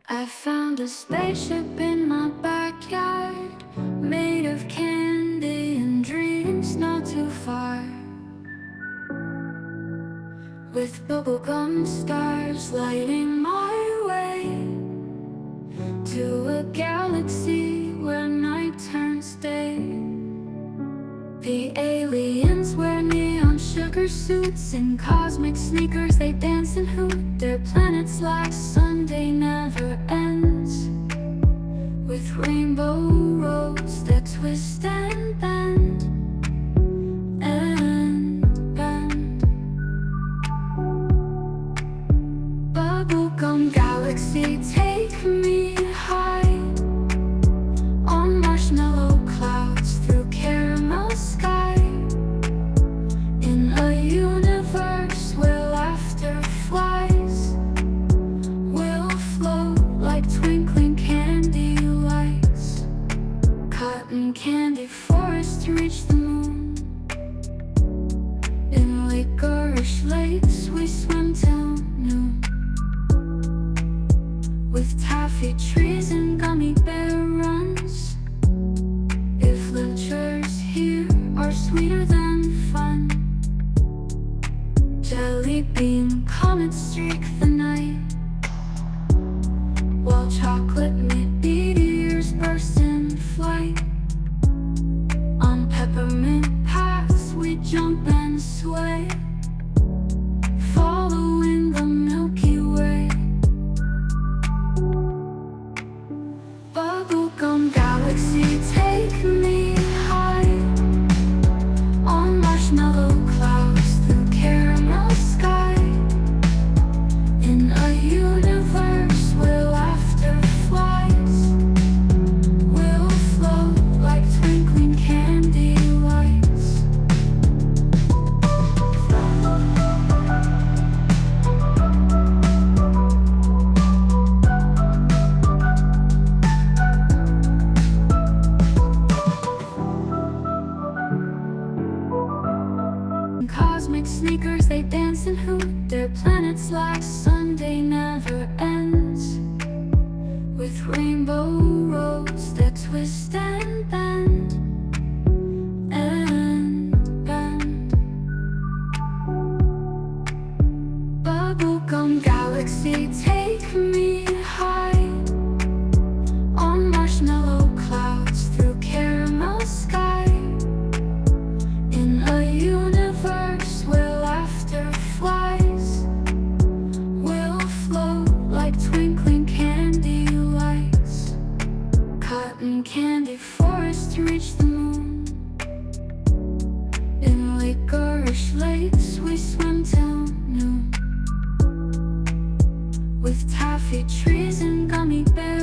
I found a spaceship in my backyard, made of candy and dreams not too far, with bubblegum stars lighting my way to a galaxy where night turns day. The aliens wear neon sugar suits and cosmic sneakers. They dance and hoot. Their planet's like Sunday never ends, with rainbow roads that twist and bend and bend. Bubblegum galaxy, take me high on marshmallow clouds through caramel sky, in a universe where laughter flies. We'll float like twinkling candy lights, cotton candy forests to reach the moon. In licorice lakes we swim till noon, with taffy trees and gummy bear runs. If lectures here are sweeter than fun, jelly bean comets streak the night, while chocolate meteors burst in flight. On peppermint paths we jump and sway, following the Milky Way. Bubblegum galaxy, take me high on marshmallow clouds through caramel sky, in a universe where laughter flies. We'll float like twinkling candy lights. Cosmic sneakers, they dance and hoot. Their planet's like Sunday never ends, with rainbow roads that twist and bend and bend. Bubblegum galaxy, take me high on marshmallow clouds through caramel sky, in a universe where laughter flies. We'll float like twinkling candy lights, cotton candy forests to reach the moon. In licorice lakes we swim till noon, with taffy trees and gummy bears.